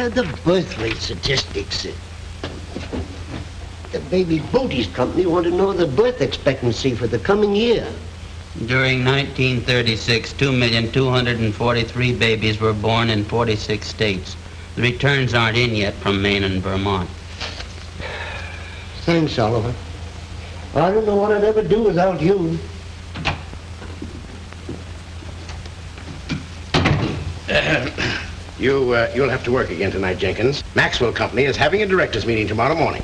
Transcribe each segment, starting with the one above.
The birth rate statistics. The baby booties company want to know the birth expectancy for the coming year. During 1936, 2,243,000 babies were born in 46 states. The returns aren't in yet from Maine and Vermont. Thanks, Oliver. I don't know what I'd ever do without you. You'll have to work again tonight, Jenkins. Maxwell Company is having a directors' meeting tomorrow morning.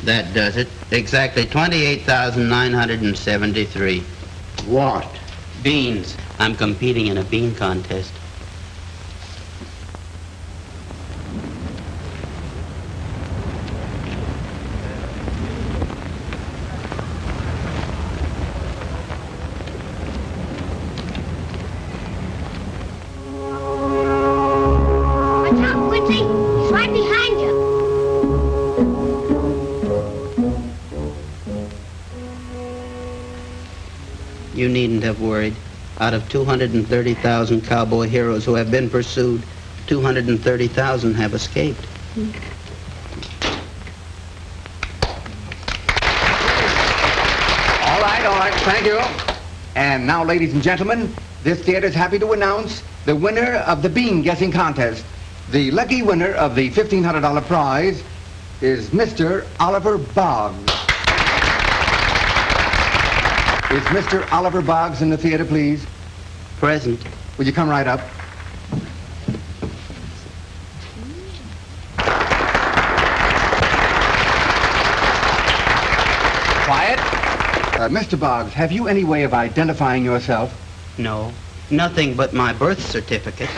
That does it. Exactly 28,973. What? Beans. I'm competing in a bean contest. You needn't have worried. Out of 230,000 cowboy heroes who have been pursued, 230,000 have escaped. All right, thank you. And now, ladies and gentlemen, this theater is happy to announce the winner of the bean guessing contest. The lucky winner of the $1,500 prize is Mr. Oliver Boggs. Is Mr. Oliver Boggs in the theater, please? Present. Will you come right up? Quiet. Mr. Boggs, have you any way of identifying yourself? No. Nothing but my birth certificate.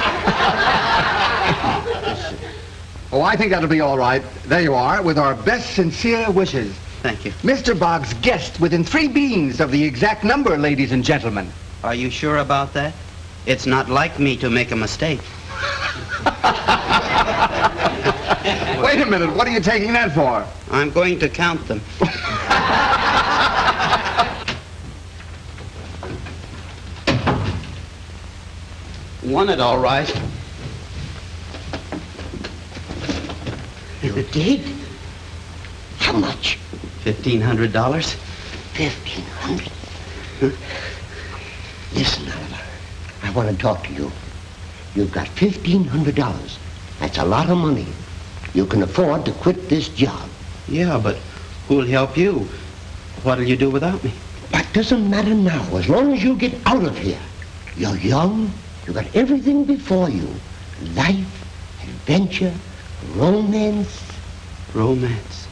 Oh, I think that'll be all right. There you are, with our best sincere wishes. Thank you. Mr. Boggs guessed within 3 beans of the exact number, ladies and gentlemen. Are you sure about that? It's not like me to make a mistake. Wait a minute, what are you taking that for? I'm going to count them. Won it all right. You did? How much? $1,500. $1,500? Huh? Listen, Oliver, I want to talk to you. You've got $1,500. That's a lot of money. You can afford to quit this job. Yeah, but who'll help you? What'll you do without me? That doesn't matter now, as long as you get out of here. You're young. You've got everything before you. Life, adventure, romance. Romance.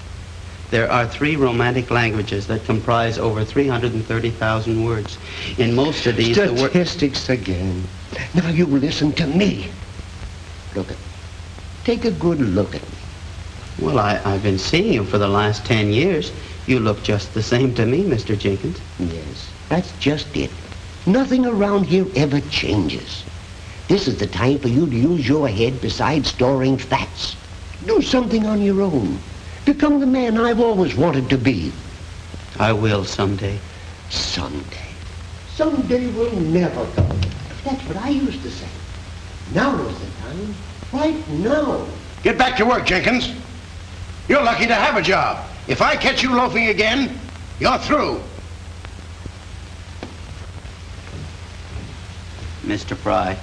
There are 3 romantic languages that comprise over 330,000 words. In most of these, statistics again. Now you listen to me. Take a good look at me. Well, I've been seeing you for the last 10 years. You look just the same to me, Mr. Jenkins. Yes, that's just it. Nothing around here ever changes. This is the time for you to use your head besides storing facts. Do something on your own. Become the man I've always wanted to be. I will someday. Someday. Someday will never come. That's what I used to say. Now is the time. Right now. Get back to work, Jenkins. You're lucky to have a job. If I catch you loafing again, you're through. Mr. Fry,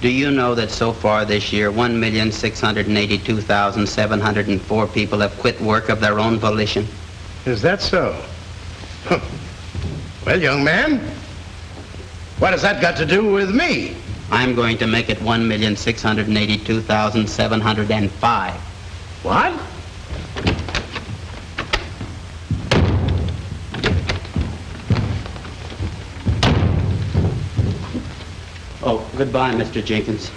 do you know that so far this year, 1,682,704 people have quit work of their own volition? Is that so? Well, young man, what has that got to do with me? I'm going to make it 1,682,705. What? Oh, goodbye, Mr. Jenkins.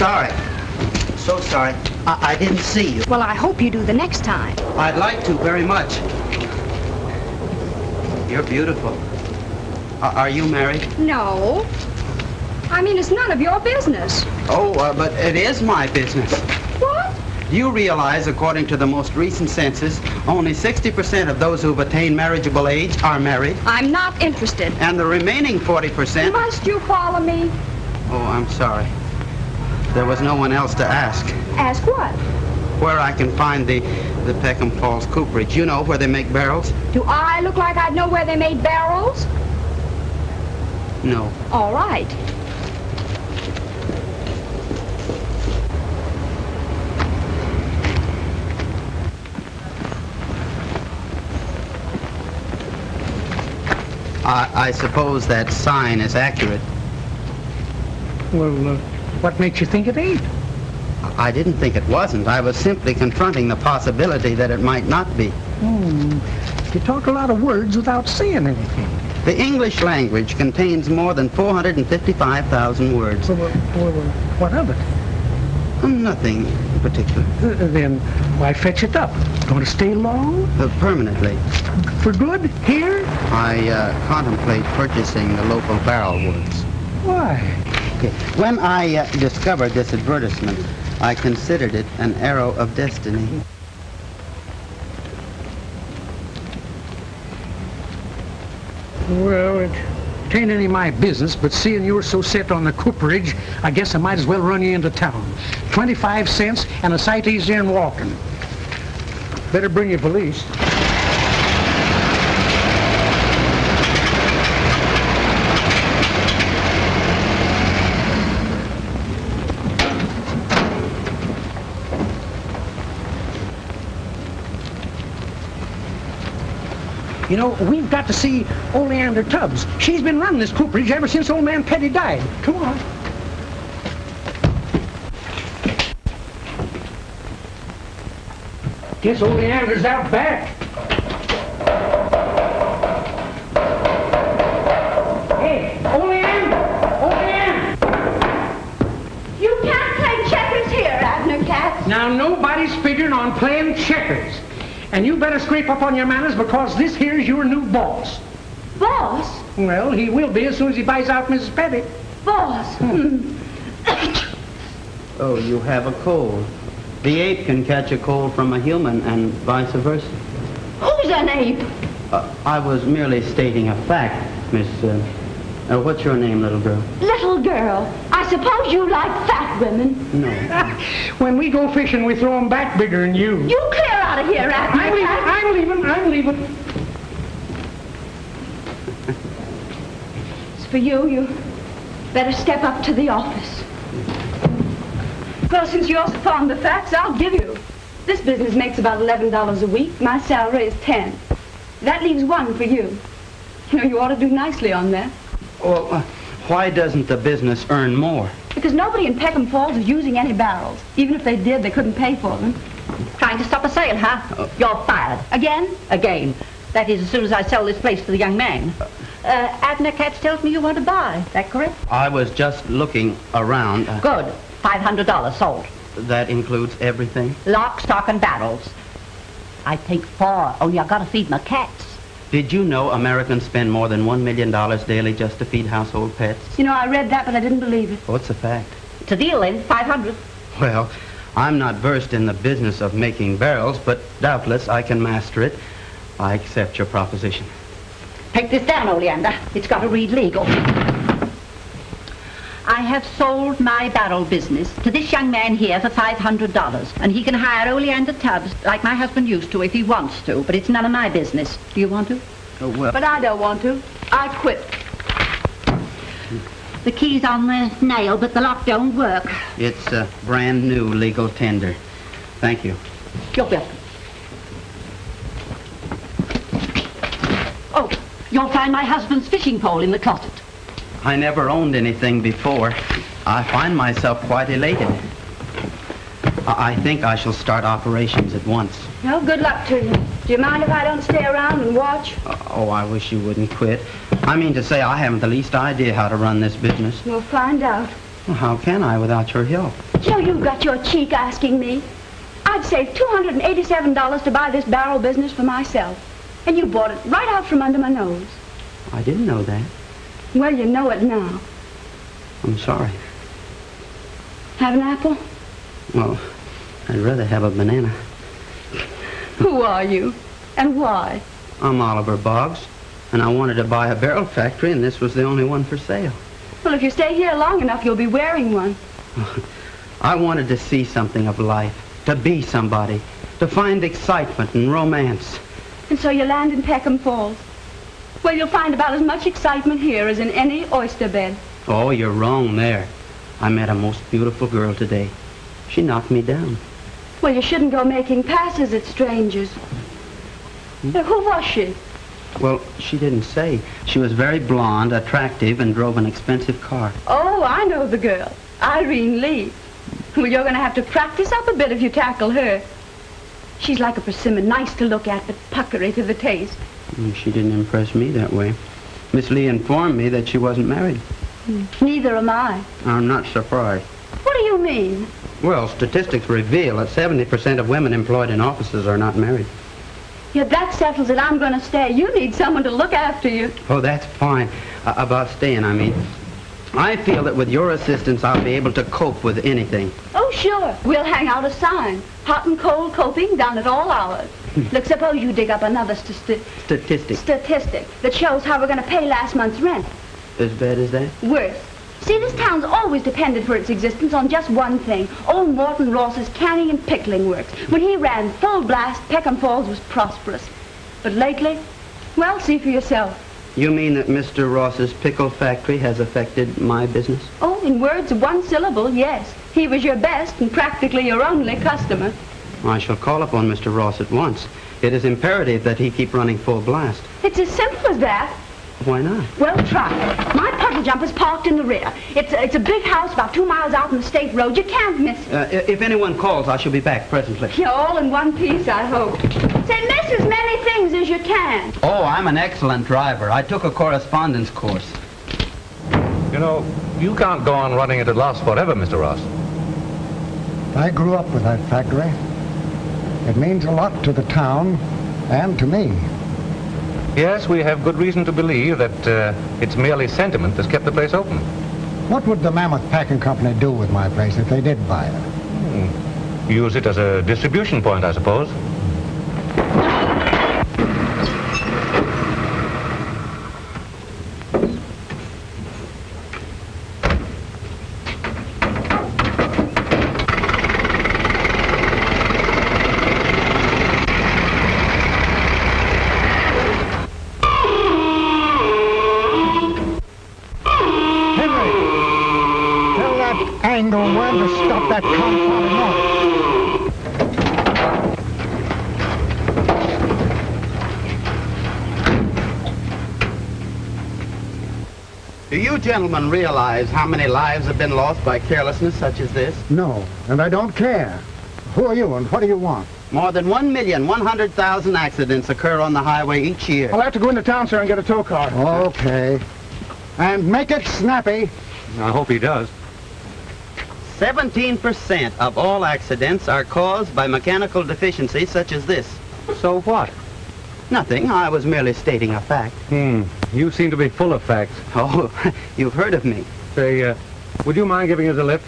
sorry. So sorry. I didn't see you. Well, I hope you do the next time. I'd like to very much. You're beautiful. Are you married? No. I mean, it's none of your business. Oh, but it is my business. What? Do you realize, according to the most recent census, only 60% of those who've attained marriageable age are married? I'm not interested. And the remaining 40%... Must you follow me? Oh, I'm sorry. There was no one else to ask. Ask what? Where I can find the Peckham Falls cooperage. You know, where they make barrels? Do I look like I'd know where they made barrels? No. All right. I suppose that sign is accurate. Well, what makes you think it ain't? I didn't think it wasn't. I was simply confronting the possibility that it might not be. You talk a lot of words without saying anything. The English language contains more than 455,000 words. Well, what of it? Nothing in particular. Then why fetch it up? Going to stay long? Permanently. For good? Here? I contemplate purchasing the local barrel woods. Why? Okay. When I discovered this advertisement, I considered it an arrow of destiny. Well, it ain't any of my business, but seeing you're so set on the cooperage, I guess I might as well run you into town. 25 cents and a sight easier than walking. Better bring your police. You know, we've got to see Oleander Tubbs. She's been running this cooperage ever since old man Petty died. Come on. Guess Oleander's out back. Hey, Oleander! Oleander! You can't play checkers here, Abner Katz. Now, nobody's figuring on playing checkers. And you better scrape up on your manners because this here's your new boss. Boss? Well, he will be as soon as he buys out Mrs. Petty. Boss? Oh, you have a cold. The ape can catch a cold from a human and vice versa. Who's an ape? I was merely stating a fact, Miss... what's your name, little girl? Little girl. I suppose you like fat women. No. When we go fishing, we throw them back bigger than you. You clear out of here, Abner Katz. I'm leaving. It's for you. You better step up to the office. Well, since you're so fond of facts, I'll give you. This business makes about $11 a week. My salary is $10. That leaves $1 for you. You know, you ought to do nicely on that. Well, why doesn't the business earn more? Because nobody in Peckham Falls is using any barrels. Even if they did, they couldn't pay for them. Trying to stop a sale, huh? You're fired. Again? Again. That is, as soon as I sell this place to the young man. Abner Katz tells me you want to buy. Is that correct? I was just looking around. Good. $500 sold. That includes everything? Lock, stock, and barrels. I take 4, only I gotta feed my cats. Did you know Americans spend more than $1 million daily just to feed household pets? You know, I read that, but I didn't believe it. What's the fact? It's a deal, then. 500. Well, I'm not versed in the business of making barrels, but doubtless I can master it. I accept your proposition. Take this down, Oleander. It's got to read legal. I have sold my barrel business to this young man here for $500, and he can hire Oleander Tubbs like my husband used to if he wants to, but it's none of my business. Do you want to? Oh, well. But I don't want to. I quit. The key's on the nail, but the lock don't work. It's a brand new legal tender. Thank you. You're welcome. Oh, you'll find my husband's fishing pole in the closet. I never owned anything before. I find myself quite elated. I think I shall start operations at once. Well, good luck to you. Do you mind if I don't stay around and watch? Oh, I wish you wouldn't quit. I mean to say I haven't the least idea how to run this business. We'll find out. Well, how can I without your help? So you got your cheek asking me? I'd saved $287 to buy this barrel business for myself. And you bought it right out from under my nose. I didn't know that. Well, you know it now. I'm sorry. Have an apple? Well, I'd rather have a banana. Who are you? And why? I'm Oliver Boggs, and I wanted to buy a barrel factory, and this was the only one for sale. Well, if you stay here long enough, you'll be wearing one. I wanted to see something of life, to be somebody, to find excitement and romance. And so you land in Peckham Falls. Well, you'll find about as much excitement here as in any oyster bed. Oh, you're wrong there. I met a most beautiful girl today. She knocked me down. Well, you shouldn't go making passes at strangers. Who was she? Well, she didn't say. She was very blonde, attractive, and drove an expensive car. Oh, I know the girl. Irene Lee. Well, you're going to have to practice up a bit if you tackle her. She's like a persimmon, nice to look at, but puckery to the taste. She didn't impress me that way. Miss Lee informed me that she wasn't married. Neither am I. I'm not surprised. What do you mean? Well, statistics reveal that 70% of women employed in offices are not married. Yeah, that settles it. I'm going to stay. You need someone to look after you. Oh, that's fine. About staying, I mean. I feel that with your assistance, I'll be able to cope with anything. Oh, sure. We'll hang out a sign. Hot and cold coping done at all hours. Look, suppose you dig up another statistic that shows how we're going to pay last month's rent. As bad as that? Worse. See, this town's always depended for its existence on just one thing. Old Morton Ross's canning and pickling works. When he ran full blast, Peckham Falls was prosperous. But lately, well, see for yourself. You mean that Mr. Ross's pickle factory has affected my business? Oh, in words of one syllable, yes. He was your best and practically your only customer. I shall call upon Mr. Ross at once. It is imperative that he keep running full blast. It's as simple as that. Why not? Well, try it. My puddle jumper's parked in the rear. It's a big house about 2 miles out on the state road. You can't miss it. If anyone calls, I shall be back presently. You're all in one piece, I hope. Say, miss as many things as you can. Oh, I'm an excellent driver. I took a correspondence course. You know, you can't go on running it at loss forever, Mr. Ross. I grew up with that factory. It means a lot to the town and to me. Yes, we have good reason to believe that it's merely sentiment that's kept the place open. What would the Mammoth Packing Company do with my place if they did buy it? Use it as a distribution point, I suppose. When to stop that confounded noise. Do you gentlemen realize how many lives have been lost by carelessness such as this? No, and I don't care. Who are you and what do you want? More than 1,100,000 accidents occur on the highway each year. I'll have to go into town, sir, and get a tow car. Okay. And make it snappy. I hope he does. 17% of all accidents are caused by mechanical deficiencies such as this. So what? Nothing. I was merely stating a fact. You seem to be full of facts. Oh, you've heard of me. Say, would you mind giving us a lift?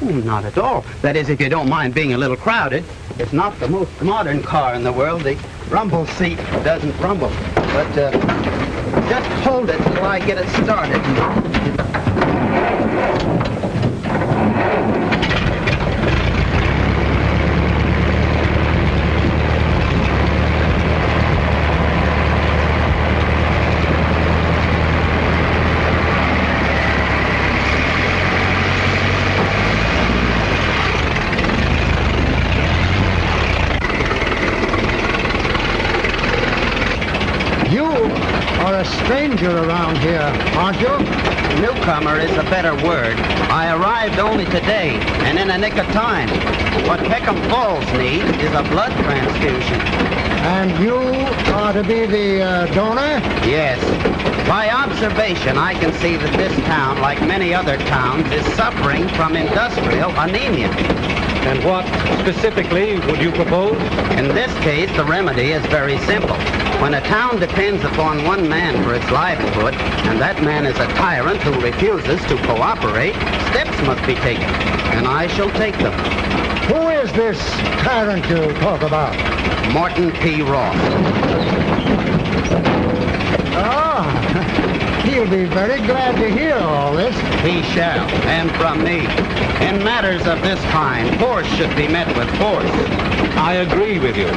Not at all. That is, if you don't mind being a little crowded. It's not the most modern car in the world. The rumble seat doesn't rumble. But just hold it till I get it started. Stranger around here, aren't you? Newcomer is a better word. I arrived only today, and in a nick of time. What Peckham Falls needs is a blood transfusion. And you are to be the donor? Yes. By observation, I can see that this town, like many other towns, is suffering from industrial anemia. And what specifically would you propose? In this case, the remedy is very simple. When a town depends upon one man for its livelihood, and that man is a tyrant who refuses to cooperate, steps must be taken, and I shall take them. Who is this tyrant you talk about? Morton P. Ross. Ah, he'll be very glad to hear all this. He shall, and from me. In matters of this kind, force should be met with force. I agree with you.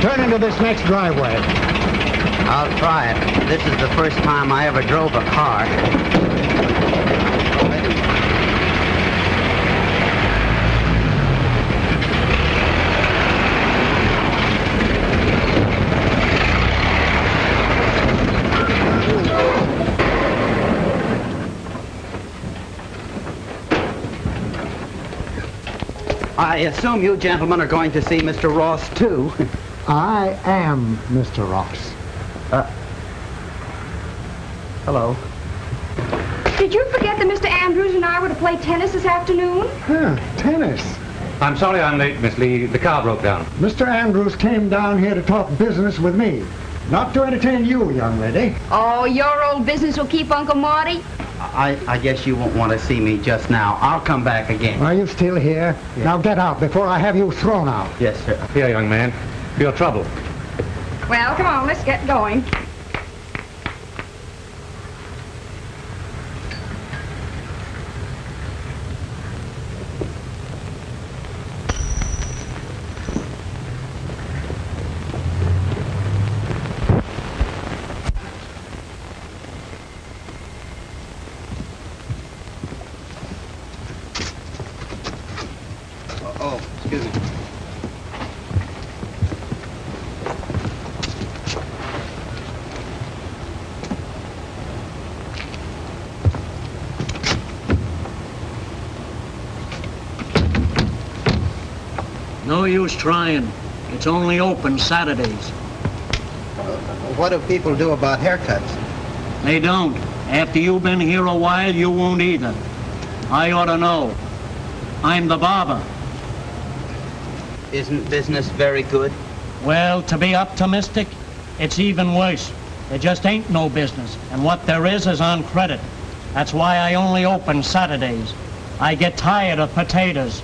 Turn into this next driveway. I'll try it. This is the first time I ever drove a car. I assume you gentlemen are going to see Mr. Ross, too. I am Mr. Ross. Hello. Did you forget that Mr. Andrews and I were to play tennis this afternoon? Huh, tennis. I'm sorry I'm late, Miss Lee. The car broke down. Mr. Andrews came down here to talk business with me, not to entertain you, young lady. Oh, your old business will keep Uncle Marty. I guess you won't want to see me just now. I'll come back again. Are you still here? Yes. Now get out before I have you thrown out. Yes, sir. Here, young man. For your trouble. Well, come on, let's get going. Oh, excuse me. No use trying. It's only open Saturdays. What do people do about haircuts? They don't. After you've been here a while, you won't either. I ought to know. I'm the barber. Isn't business very good? Well, to be optimistic, it's even worse. There just ain't no business, and what there is on credit. That's why I only open Saturdays. I get tired of potatoes.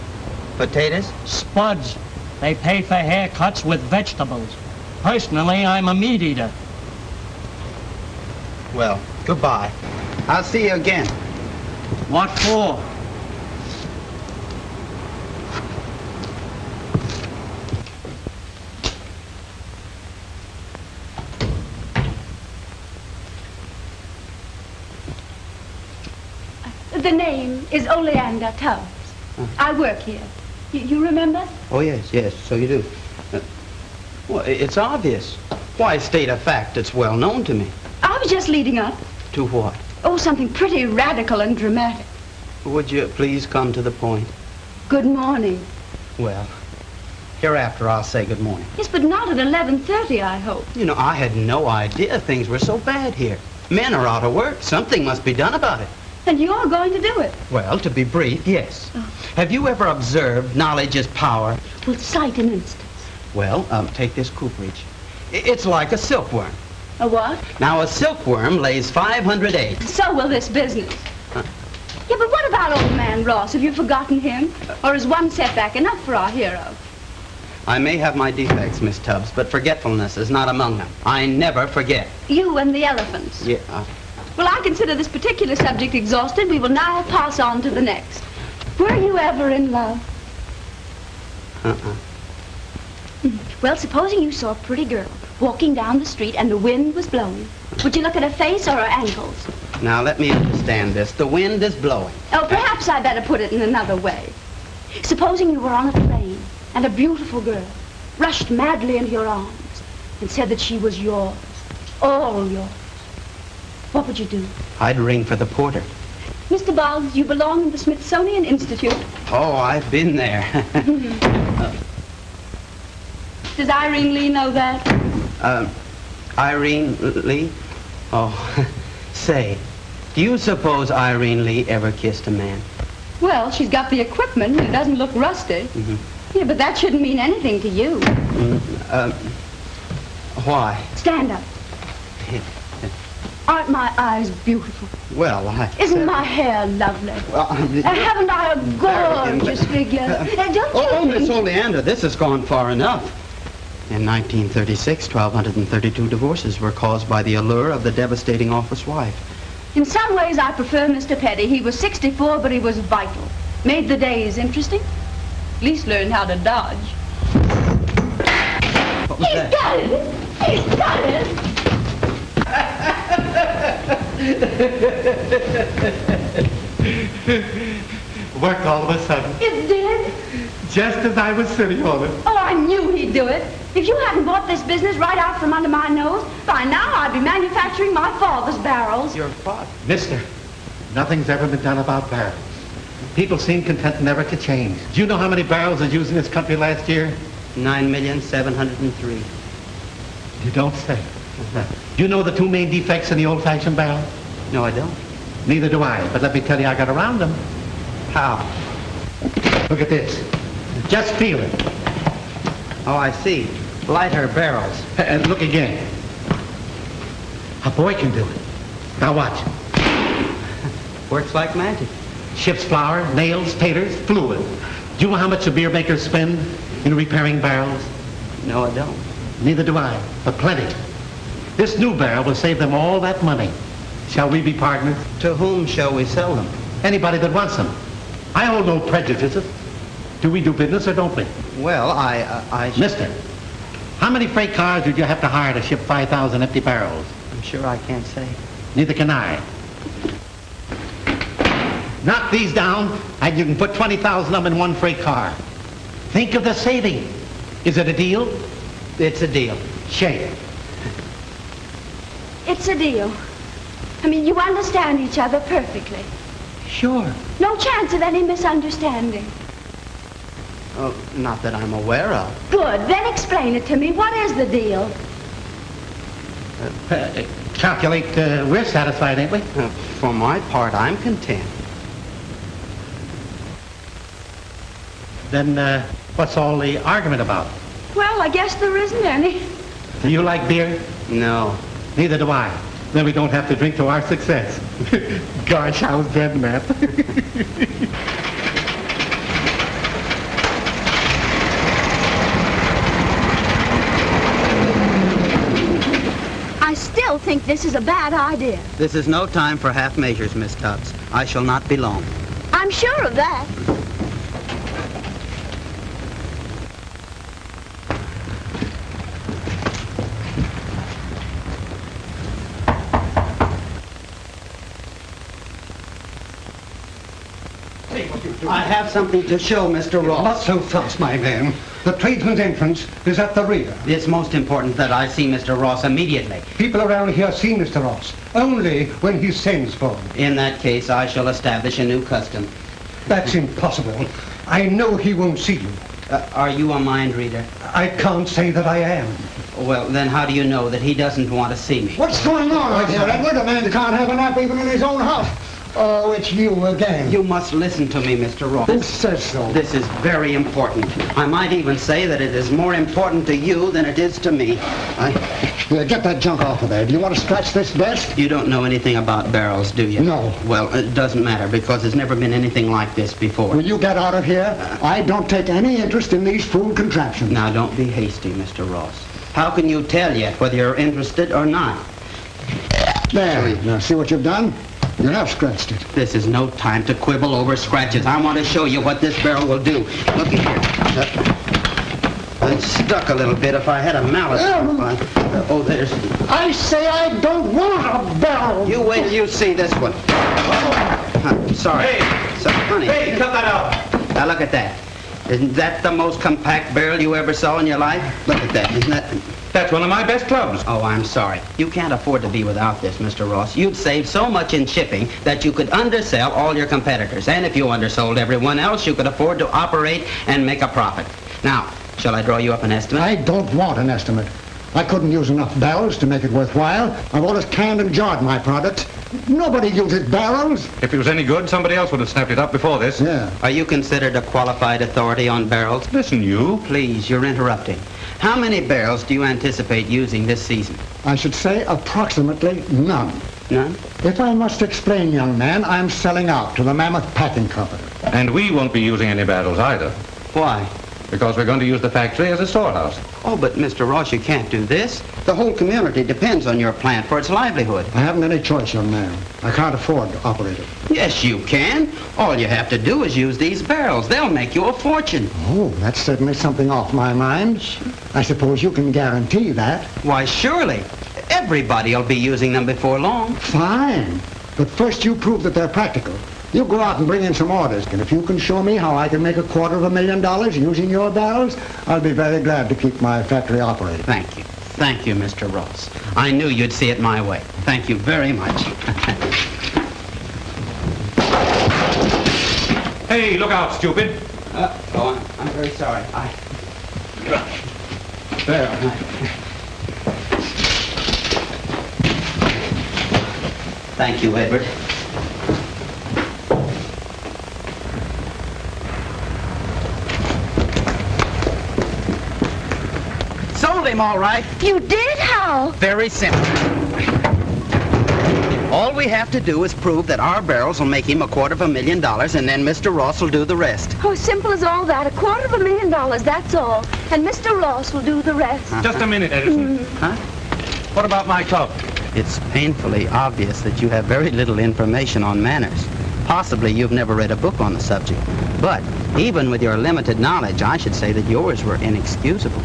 Potatoes? Spuds. They pay for haircuts with vegetables. Personally, I'm a meat eater. Well, goodbye. I'll see you again. What for? The name is Oleander Tubbs. I work here. You remember? Oh, yes, so you do. Well, it's obvious. Why state a fact that's well known to me? I was just leading up. To what? Oh, something pretty radical and dramatic. Would you please come to the point? Good morning. Well, hereafter I'll say good morning. Yes, but not at 11:30, I hope. You know, I had no idea things were so bad here. Men are out of work. Something must be done about it. And you're going to do it? Well, to be brief, yes. Have you ever observed knowledge is power? Well, cite an instance. Well, take this cooperage. It's like a silkworm. A what? Now, a silkworm lays 500 eggs. So will this business. Yeah, but what about old man Ross? Have you forgotten him? Or is one setback enough for our hero? I may have my defects, Miss Tubbs, but forgetfulness is not among them. I never forget. You and the elephants. Yeah. Well, I consider this particular subject exhausted. We will now pass on to the next. Were you ever in love? Well, supposing you saw a pretty girl walking down the street and the wind was blowing. Would you look at her face or her ankles? Now, let me understand this. The wind is blowing. Oh, perhaps I better put it in another way. Supposing you were on a train and a beautiful girl rushed madly into your arms and said that she was yours, all yours. What would you do? I'd ring for the porter. Mr. Boggs, you belong in the Smithsonian Institute. Oh, I've been there. Does Irene Lee know that? Irene Lee? Oh, say, do you suppose Irene Lee ever kissed a man? Well, she's got the equipment and it doesn't look rusty. Yeah, but that shouldn't mean anything to you. Why? Stand up. Aren't my eyes beautiful? Well, Isn't my hair lovely? Well, haven't I a gorgeous figure? Don't you Oh, Miss think... Oleander, this has gone far enough. In 1936, 1,232 divorces were caused by the allure of the devastating office wife. In some ways, I prefer Mr. Petty. He was 64, but he was vital. Made the days interesting. At least learned how to dodge. What was that? Got it! He's got it! Worked all of a sudden. It did? Just as I was sitting on it. Oh, I knew he'd do it. If you hadn't bought this business right out from under my nose, by now I'd be manufacturing my father's barrels. Your father? Mister, nothing's ever been done about barrels. People seem content never to change. Do you know how many barrels was used in this country last year? 9,703,000. You don't say. Do you know the two main defects in the old-fashioned barrel? No, I don't. Neither do I, but let me tell you, I got around them. How? Look at this. Just feel it. Oh, I see. Lighter barrels. And look again. A boy can do it. Now watch. Works like magic. Ship's flour, nails, taters, fluid. Do you know how much the beer makers spend in repairing barrels? No, I don't. Neither do I, but plenty. This new barrel will save them all that money. Shall we be partners? To whom shall we sell them? Anybody that wants them. I hold no prejudices. Do we do business or don't we? Well, I Mister, how many freight cars would you have to hire to ship 5,000 empty barrels? I'm sure I can't say. Neither can I. Knock these down, and you can put 20,000 of them in one freight car. Think of the saving. Is it a deal? It's a deal. Shake. It's a deal. I mean, you understand each other perfectly. Sure. No chance of any misunderstanding. Oh, not that I'm aware of. Good. Then explain it to me. What is the deal? Calculate, we're satisfied, ain't we? For my part, I'm content. Then, what's all the argument about? Well, I guess there isn't any. Do you like beer? No. Neither do I. Then we don't have to drink to our success. Gosh, I was dreading that. I still think this is a bad idea. This is no time for half measures, Miss Tubbs. I shall not be long. I'm sure of that. I have something to show, Mr. Ross. Not so fast, my man. The tradesman's entrance is at the rear. It's most important that I see Mr. Ross immediately. People around here see Mr. Ross only when he sends for him. In that case, I shall establish a new custom. That's impossible. I know he won't see you. Are you a mind reader? I can't say that I am. Well, then how do you know that he doesn't want to see me? What's going on right here, Edward? A man can't have a nap even in his own house. Oh, it's you again. You must listen to me, Mr. Ross. Who says so? This is very important. I might even say that it is more important to you than it is to me. Get that junk off of there. Do you want to scratch this desk? You don't know anything about barrels, do you? No. Well, it doesn't matter because there's never been anything like this before. Will you get out of here? I don't take any interest in these fool contraptions. Now, don't be hasty, Mr. Ross. How can you tell yet whether you're interested or not? There. Now, see what you've done? You have scratched it. This is no time to quibble over scratches. I want to show you what this barrel will do. Look here. It's stuck a little bit. If I had a mallet. Oh, there's... I say I don't want a barrel. You wait till you see this one. Sorry. Hey! Honey. Hey, cut that out. Now, look at that. Isn't that the most compact barrel you ever saw in your life? Look at that. Isn't that... That's one of my best clubs. Oh, I'm sorry. You can't afford to be without this, Mr. Ross. You'd save so much in shipping that you could undersell all your competitors. And if you undersold everyone else, you could afford to operate and make a profit. Now, shall I draw you up an estimate? I don't want an estimate. I couldn't use enough barrels to make it worthwhile. I've always canned and jarred my products. Nobody uses barrels. If it was any good, somebody else would have snapped it up before this. Yeah. Are you considered a qualified authority on barrels? Listen, you. Please, you're interrupting. How many barrels do you anticipate using this season? I should say approximately none. None? If I must explain, young man, I'm selling out to the Mammoth Packing Company. And we won't be using any barrels either. Why? Because we're going to use the factory as a storehouse. Oh, but Mr. Ross, you can't do this. The whole community depends on your plant for its livelihood. I haven't any choice, young man. I can't afford to operate it. Yes, you can. All you have to do is use these barrels. They'll make you a fortune. Oh, that's certainly something off my mind. I suppose you can guarantee that. Why, surely. Everybody will be using them before long. Fine. But first you prove that they're practical. You go out and bring in some orders, and if you can show me how I can make $250,000 using your barrels, I'll be very glad to keep my factory operating. Thank you. Thank you, Mr. Ross. I knew you'd see it my way. Thank you very much. Hey, look out, stupid. I'm very sorry. There. Thank you, Edward. Sold him, all right. You did? How? Very simple. All we have to do is prove that our barrels will make him $250,000, and then Mr. Ross will do the rest. Oh, simple as all that. $250,000, that's all. And Mr. Ross will do the rest. Just a minute, Edison. Huh? What about my club? It's painfully obvious that you have very little information on manners. Possibly you've never read a book on the subject. But even with your limited knowledge, I should say that yours were inexcusable.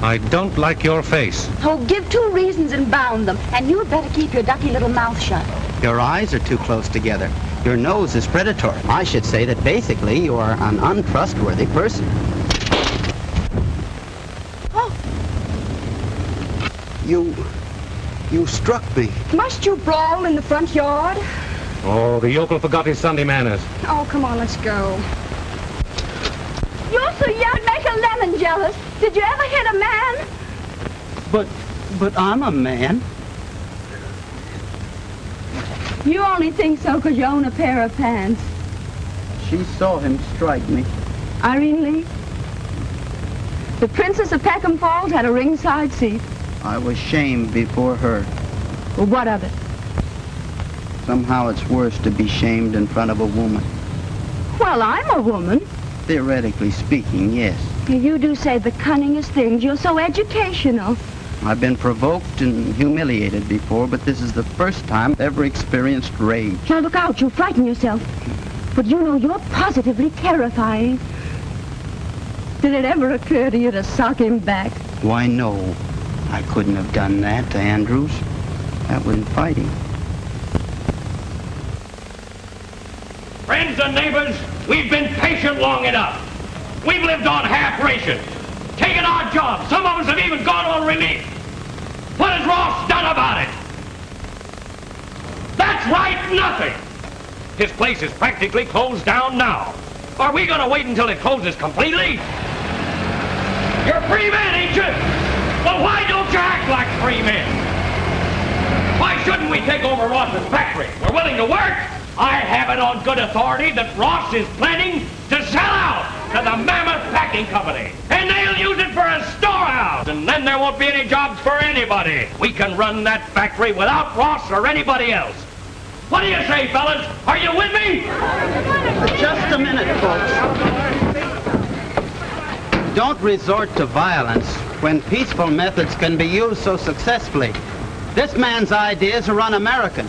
I don't like your face. Oh, give 2 reasons and bound them. And you'd better keep your ducky little mouth shut. Your eyes are too close together. Your nose is predatory. I should say that basically you are an untrustworthy person. Oh. You struck me. Must you brawl in the front yard? Oh, the yokel forgot his Sunday manners. Oh, come on, let's go. You're so young, make a lemon jealous. Did you ever hit a man? But I'm a man. You only think so because you own a pair of pants. She saw him strike me. Irene Lee? The Princess of Peckham Falls had a ringside seat. I was shamed before her. Well, what of it? Somehow it's worse to be shamed in front of a woman. Well, I'm a woman. Theoretically speaking, yes. You do say the cunningest things. You're so educational. I've been provoked and humiliated before, but this is the first time I've ever experienced rage. Now look out, you'll frighten yourself. But you know, you're positively terrifying. Did it ever occur to you to sock him back? Why, no. I couldn't have done that to Andrews. That wasn't fighting. Friends and neighbors, we've been patient long enough. We've lived on half rations, taken our jobs. Some of us have even gone on relief. What has Ross done about it? That's right, nothing. His place is practically closed down now. Are we going to wait until it closes completely? You're free men, ain't you? Well, why don't you act like free men? Why shouldn't we take over Ross's factory? We're willing to work. I have it on good authority that Ross is planning to sell out to the Mammoth Packing Company. And they'll use it for a storehouse. And then there won't be any jobs for anybody. We can run that factory without Ross or anybody else. What do you say, fellas? Are you with me? Just a minute, folks. Don't resort to violence when peaceful methods can be used so successfully. This man's idea is to run American.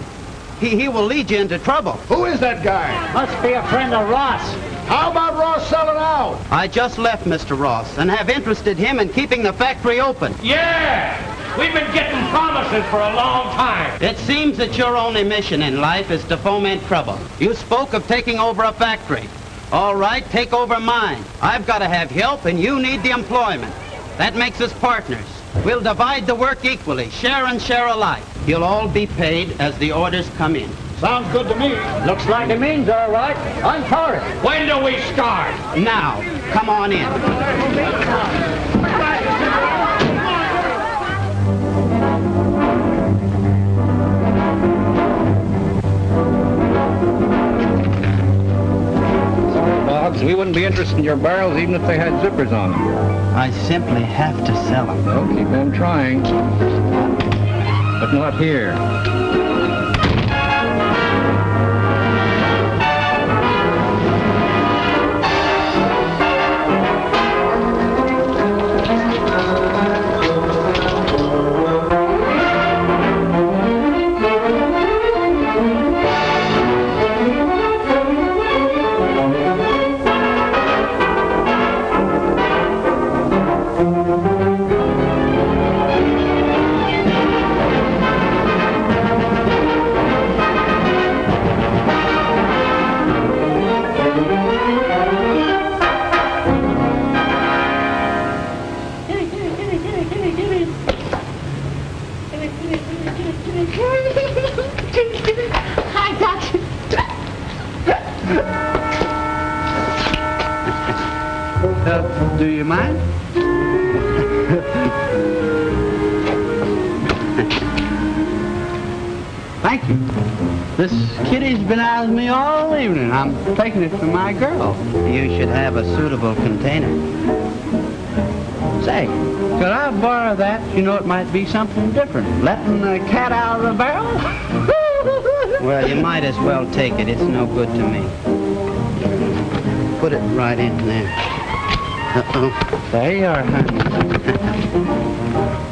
He will lead you into trouble. Who is that guy? Must be a friend of Ross. How about Ross selling out? I just left Mr. Ross and have interested him in keeping the factory open. Yeah! We've been getting promises for a long time. It seems that your only mission in life is to foment trouble. You spoke of taking over a factory. All right, take over mine. I've got to have help and you need the employment. That makes us partners. We'll divide the work equally, share and share alike. You'll all be paid as the orders come in. Sounds good to me. Looks like the means all right. I'm for it. When do we start? Now, come on in. interest in your barrels even if they had zippers on them. I simply have to sell them. Well, keep on trying. But not here. Do you mind? Thank you. This kitty's been out with me all evening. I'm taking it for my girl. You should have a suitable container. Say, could I borrow that? You know, it might be something different. Letting the cat out of the barrel? Well, you might as well take it. It's no good to me. Put it right in there. Uh-oh. There you are, honey.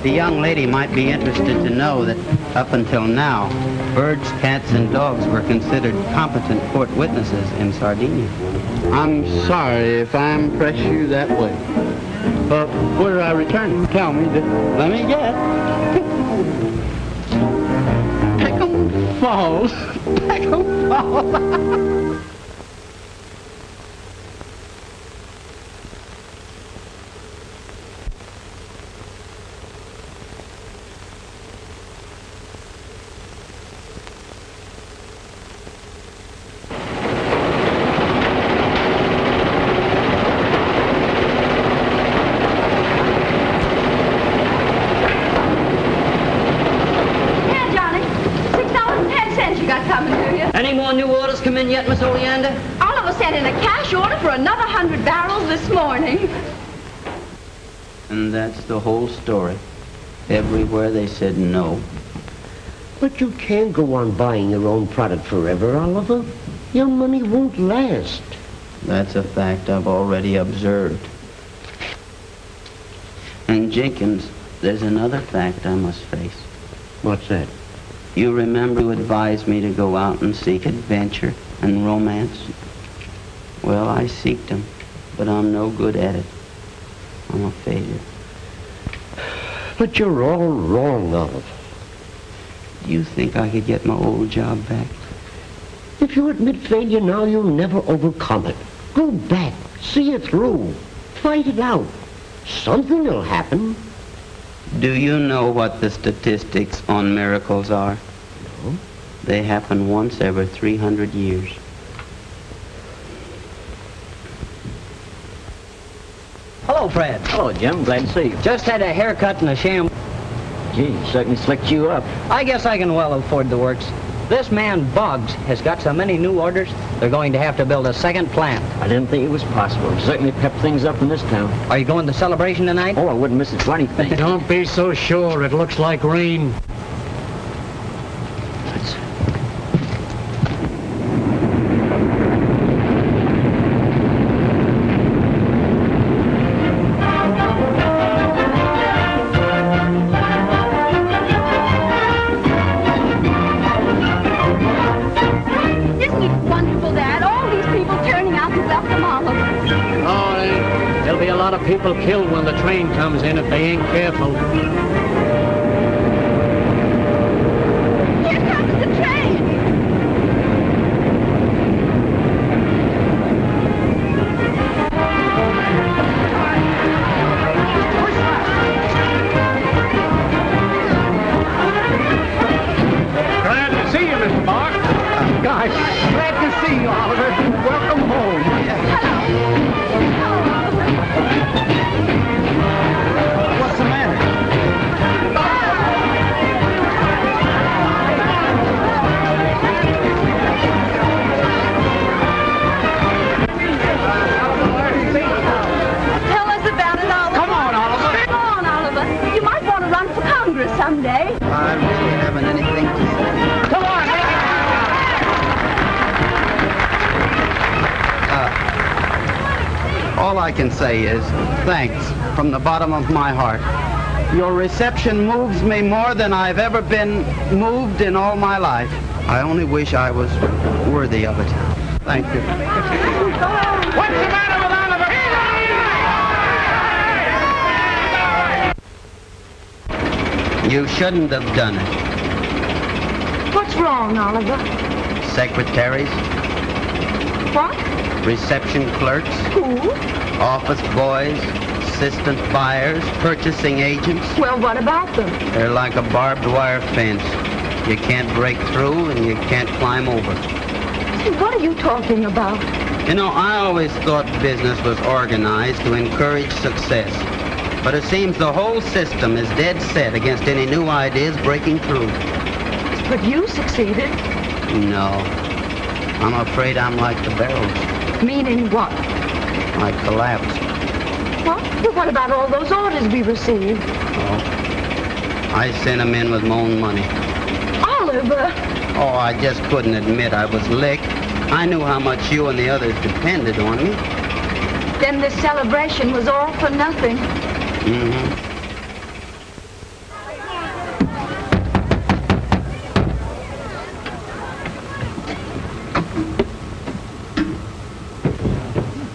The young lady might be interested to know that up until now, birds, cats, and dogs were considered competent court witnesses in Sardinia. I'm sorry if I impress you that way. But where do I return? Tell me. Let me guess. Peckham Falls. Peckham Falls. Any more new orders come in yet, Miss Oleander? Oliver sent in a cash order for another 100 barrels this morning. And that's the whole story. Everywhere they said no. But you can't go on buying your own product forever, Oliver. Your money won't last. That's a fact I've already observed. And Jenkins, there's another fact I must face. What's that? You remember you advised me to go out and seek adventure and romance? Well, I seeked them, but I'm no good at it. I'm a failure. But you're all wrong, Oliver. Do you think I could get my old job back? If you admit failure now, you'll never overcome it. Go back, see it through, fight it out. Something will happen. Do you know what the statistics on miracles are? No. They happen once every 300 years. Hello, Fred. Hello, Jim. Glad to see you. Just had a haircut and a sham. Gee, certainly slicked you up. I guess I can well afford the works. This man, Boggs, has got so many new orders, they're going to have to build a second plant. I didn't think it was possible. Certainly pepped things up in this town. Are you going to the celebration tonight? Oh, I wouldn't miss it for anything. Don't be so sure. It looks like rain. People killed when the train comes in if they ain't careful. Here comes the train! Glad to see you, Mr. Boggs. Gosh, glad to see you, Oliver. Welcome home. Hello. What's the matter? All I can say is thanks from the bottom of my heart. Your reception moves me more than I've ever been moved in all my life. I only wish I was worthy of it. Thank you. What's the matter with Oliver? You shouldn't have done it. What's wrong, Oliver? Secretaries, What? reception clerks, Who? office boys, assistant buyers, purchasing agents. Well, what about them? They're like a barbed wire fence. You can't break through and you can't climb over. What are you talking about? You know, I always thought business was organized to encourage success. But it seems the whole system is dead set against any new ideas breaking through. But you succeeded. No. I'm afraid I'm like the barrels. Meaning what? I collapsed. What? Well, what about all those orders we received? Oh. I sent them in with my own money. Oliver! Oh, I just couldn't admit I was licked. I knew how much you and the others depended on me. Then this celebration was all for nothing. Mm-hmm.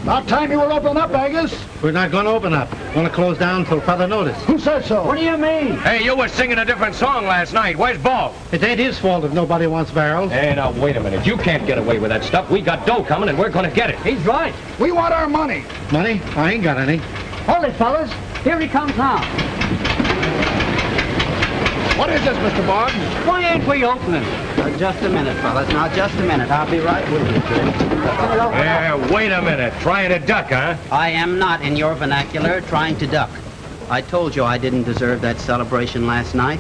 About time you were open up, Angus. We're not going to open up. Going to close down until further notice. Who said so? What do you mean? Hey, you were singing a different song last night. Where's Boggs? It ain't his fault if nobody wants barrels. Hey, now, wait a minute. You can't get away with that stuff. We got dough coming, and we're going to get it. He's right. We want our money. Money? I ain't got any. Hold it, fellas. Here he comes now. What is this, Mr. Boggs? Why ain't we opening? Just a minute, fellas. Now, just a minute. I'll be right with you. Yeah, wait a minute. Trying to duck, huh? I am not, in your vernacular, trying to duck. I told you I didn't deserve that celebration last night.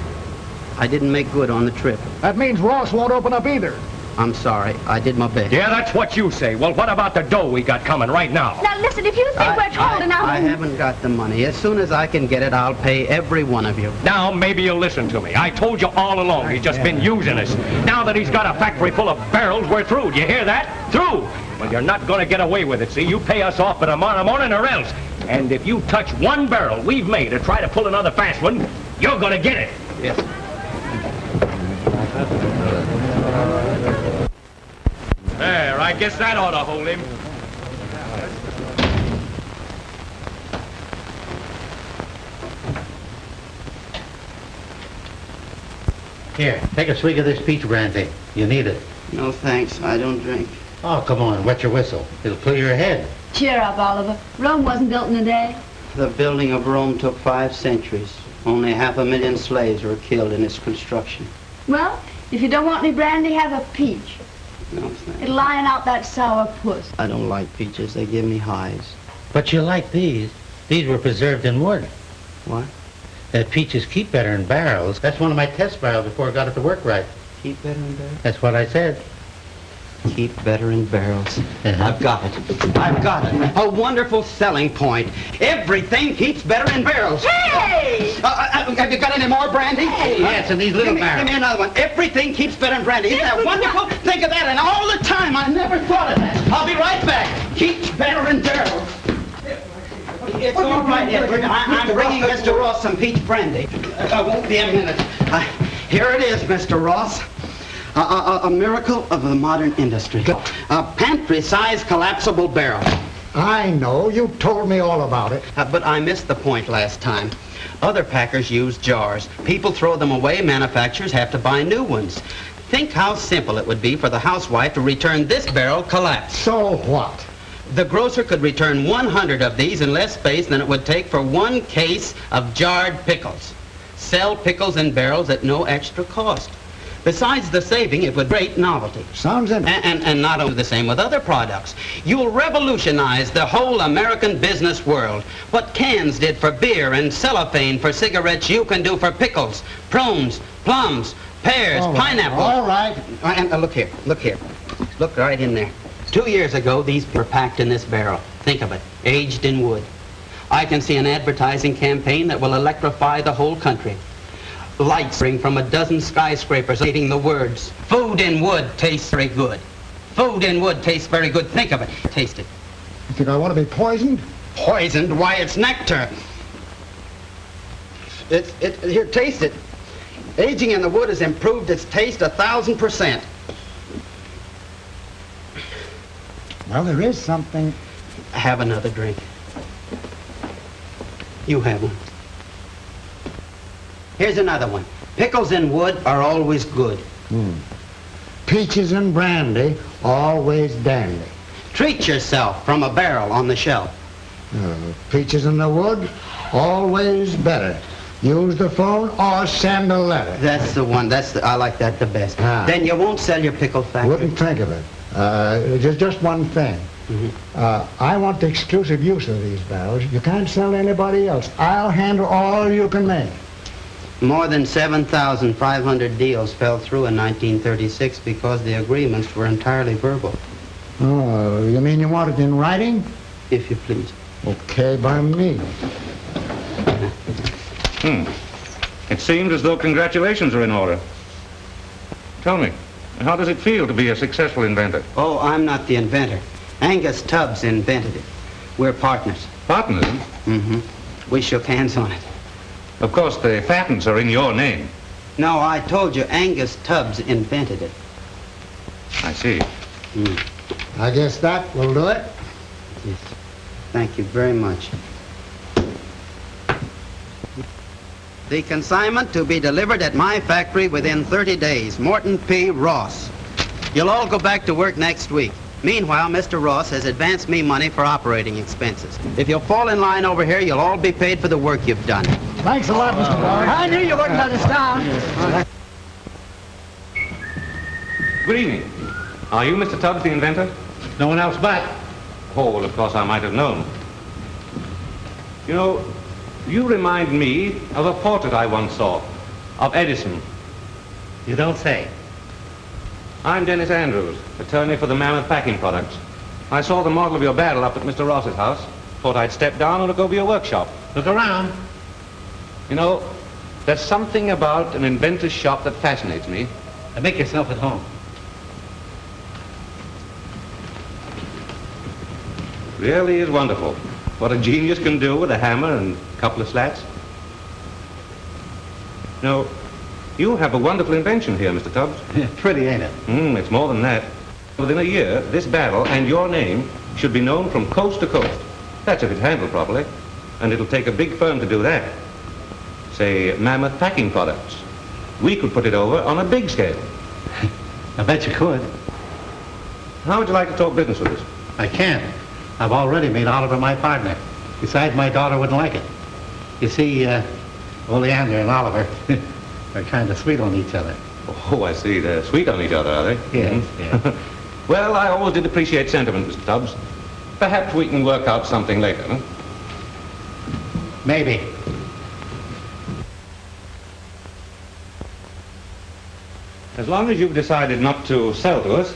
I didn't make good on the trip. That means Ross won't open up either. I'm sorry. I did my best. Yeah, that's what you say. Well, what about the dough we got coming right now? Now, listen, if you think we're holding out... I haven't got the money. As soon as I can get it, I'll pay every one of you. Now, maybe you'll listen to me. I told you all along he's just been using us. Now that he's got a factory full of barrels, we're through. Do you hear that? Through! Well, you're not going to get away with it, see? You pay us off by tomorrow morning or else. And if you touch one barrel we've made or try to pull another fast one, you're going to get it. Yes. There, I guess that ought to hold him. Here, take a swig of this peach brandy. You need it. No, thanks. I don't drink. Oh, come on, wet your whistle. It'll clear your head. Cheer up, Oliver. Rome wasn't built in a day. The building of Rome took 5 centuries. Only 500,000 slaves were killed in its construction. Well, if you don't want any brandy, have a peach. No, thanks. It'll lion out that sour puss. I don't like peaches. They give me highs. But you like these. These were preserved in wood. What? Peaches keep better in barrels. That's one of my test barrels before I got it to work right. Keep better in barrels? That's what I said. Keep better in barrels. I've got it. I've got it. A wonderful selling point. Everything keeps better in barrels. Hey! Have you got any more brandy? Hey! Yes, in these little barrels. Give me another one. Everything keeps better in brandy. Isn't that wonderful? Think of that. And all the time, I never thought of that. I'll be right back. Keeps better in barrels. It's all right, Edward. I'm bringing Mr. Ross some peach brandy. I won't be a minute. Here it is, Mr. Ross. A miracle of the modern industry. A pantry-sized collapsible barrel. I know. You told me all about it. But I missed the point last time. Other packers use jars. People throw them away. Manufacturers have to buy new ones. Think how simple it would be for the housewife to return this barrel collapsed. So what? The grocer could return 100 of these in less space than it would take for 1 case of jarred pickles. Sell pickles in barrels at no extra cost. Besides the saving, it would be a great novelty. Sounds interesting. And not only the same with other products. You'll revolutionize the whole American business world. What cans did for beer and cellophane for cigarettes, you can do for pickles, prunes, plums, pears, pineapples. All right. And look here. Look right in there. 2 years ago, these were packed in this barrel. Think of it, aged in wood. I can see an advertising campaign that will electrify the whole country. Lights ring from a dozen skyscrapers reading the words, "Food in wood tastes very good. Food in wood tastes very good." Think of it. Taste it. You think I want to be poisoned? Poisoned? Why, it's nectar. Here, taste it. Aging in the wood has improved its taste 1,000%. Well, there is something. Have another drink. You have one. Here's another one. Pickles in wood are always good. Peaches and brandy, always dandy. Treat yourself from a barrel on the shelf. Peaches in the wood, always better. Use the phone or send a letter. That's the one. I like that the best. Then you won't sell your pickle factory. Wouldn't think of it. Just one thing. I want the exclusive use of these barrels. You can't sell to anybody else. I'll handle all you can make. More than 7,500 deals fell through in 1936 because the agreements were entirely verbal. Oh, you mean you want it in writing? If you please. Okay by me. It seems as though congratulations are in order. Tell me, how does it feel to be a successful inventor? Oh, I'm not the inventor. Angus Tubbs invented it. We're partners. Partners? We shook hands on it. Of course, the patents are in your name. No, I told you Angus Tubbs invented it. I see. I guess that will do it. Yes. Thank you very much. The consignment to be delivered at my factory within 30 days. Morton P. Ross. You'll all go back to work next week. Meanwhile, Mr. Ross has advanced me money for operating expenses. If you'll fall in line over here, you'll all be paid for the work you've done. Thanks a lot, Mr. Boggs. I knew you wouldn't let us down. Good evening. Are you Mr. Tubbs, the inventor? No one else but. Oh, well, of course I might have known. You know, you remind me of a portrait I once saw, of Edison. You don't say. I'm Dennis Andrews, attorney for the Mammoth Packing Products. I saw the model of your barrel up at Mr. Ross's house. Thought I'd step down and look over your workshop. Look around. You know, there's something about an inventor's shop that fascinates me. And make yourself at home. Really is wonderful. What a genius can do with a hammer and a couple of slats. No, you have a wonderful invention here, Mr. Tubbs. Pretty, ain't it? It's more than that. Within a year, this barrel and your name should be known from coast to coast. That's if it's handled properly. And it'll take a big firm to do that. Say, Mammoth Packing Products. We could put it over on a big scale. I bet you could. How would you like to talk business with us? I can't. I've already made Oliver my partner. Besides, my daughter wouldn't like it. You see, Oleander and Oliver are kind of sweet on each other. Oh, I see. They're sweet on each other, are they? Yes, yes. Well, I always did appreciate sentiment, Mr. Tubbs. Perhaps we can work out something later, huh? Maybe. As long as you've decided not to sell to us,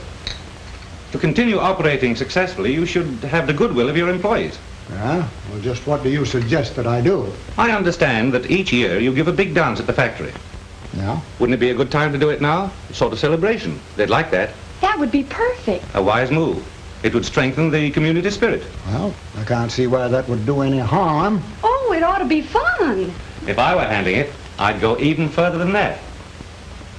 to continue operating successfully, you should have the goodwill of your employees. Yeah? Well, just what do you suggest that I do? I understand that each year you give a big dance at the factory. Yeah? Wouldn't it be a good time to do it now? A sort of celebration. They'd like that. That would be perfect. A wise move. It would strengthen the community spirit. Well, I can't see why that would do any harm. Oh, it ought to be fun. If I were handling it, I'd go even further than that.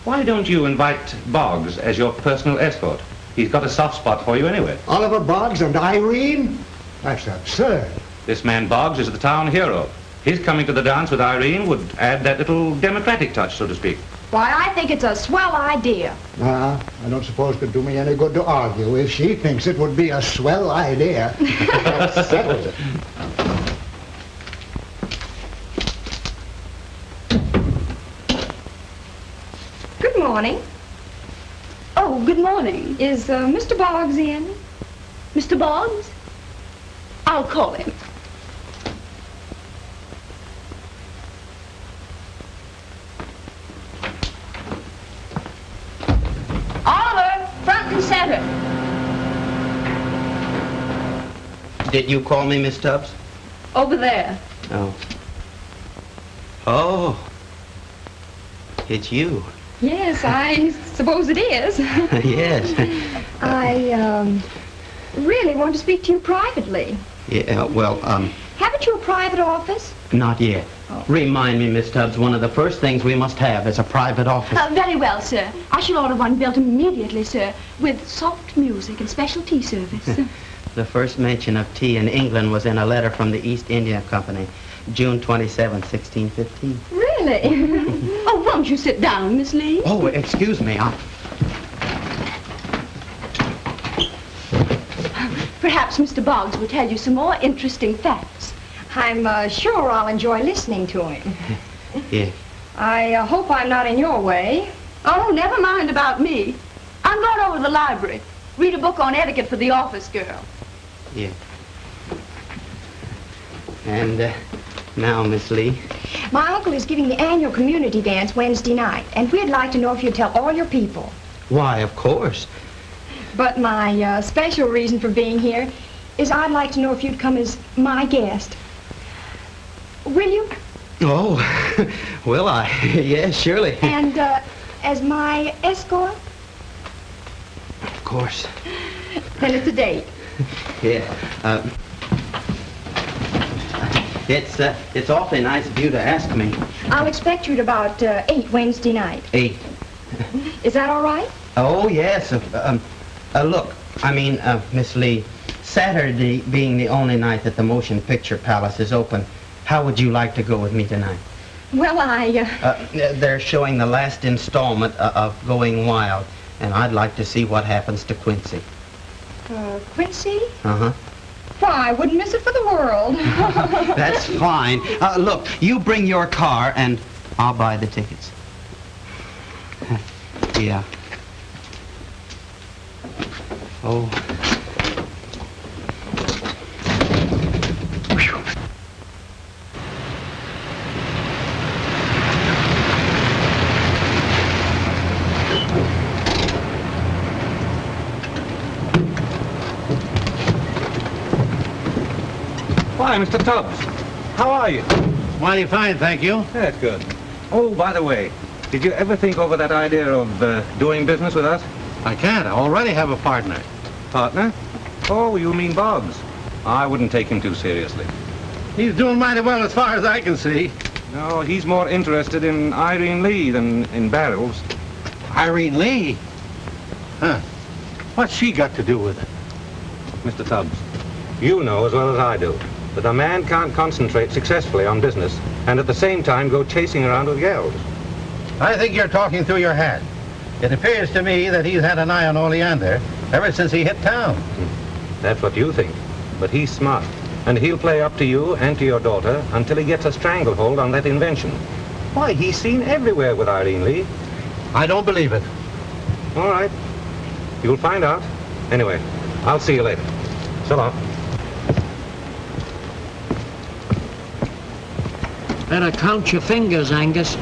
Why don't you invite Boggs as your personal escort? He's got a soft spot for you anyway. Oliver Boggs and Irene? That's absurd. This man Boggs is the town hero. His coming to the dance with Irene would add that little democratic touch, so to speak. Why, I think it's a swell idea. I don't suppose it could do me any good to argue. If she thinks it would be a swell idea, that settles it. Good morning. Oh, good morning. Is Mr. Boggs in? Mr. Boggs? I'll call him. Oliver, front and center. Did you call me, Miss Tubbs? Over there. Oh. Oh. It's you. Yes, I suppose it is. Yes. I really want to speak to you privately. Yeah, well, Haven't you a private office? not yet. Oh. Remind me, Miss Tubbs, one of the first things we must have is a private office. Very well, sir. I shall order one built immediately, sir, with soft music and special tea service. The first mention of tea in England was in a letter from the East India Company, June 27, 1615. Really? Oh, won't you sit down, Miss Lee? Oh, excuse me. Perhaps Mr. Boggs will tell you some more interesting facts. I'm sure I'll enjoy listening to him. Yeah. I hope I'm not in your way. Oh, never mind about me. I'm going over to the library. Read a book on etiquette for the office girl. Yeah. And now, Miss Lee. My uncle is giving the annual community dance Wednesday night, and we'd like to know if you'd tell all your people. Why, of course. But my special reason for being here is I'd like to know if you'd come as my guest. Will you? Oh, will I? Yes, surely. And as my escort? Of course. Then it's a date. Yeah. It's awfully nice of you to ask me. I'll expect you at about 8 Wednesday night. 8. Is that all right? Oh, yes. Look, Miss Lee, Saturday being the only night that the Motion Picture Palace is open, how would you like to go with me tonight? Well, They're showing the last installment of Going Wild, and I'd like to see what happens to Quincy. Quincy? Uh-huh. Why, I wouldn't miss it for the world. That's fine. Look, you bring your car, and I'll buy the tickets. Yeah. Oh. Why, Mr. Tubbs, how are you? Mighty fine, thank you. That's good. Oh, by the way, did you ever think over that idea of doing business with us? I can't. I already have a partner. Partner? Oh, you mean Boggs. I wouldn't take him too seriously. He's doing mighty well as far as I can see. No, he's more interested in Irene Lee than in barrels. Irene Lee? Huh. What's she got to do with it? Mr. Tubbs, you know as well as I do that a man can't concentrate successfully on business and at the same time go chasing around with gals. I think you're talking through your hat. It appears to me that he's had an eye on Oleander ever since he hit town. That's what you think, but he's smart, and he'll play up to you and to your daughter until he gets a stranglehold on that invention. Why, he's seen everywhere with Irene Lee. I don't believe it. All right. You'll find out. Anyway, I'll see you later. So long. Better count your fingers, Angus.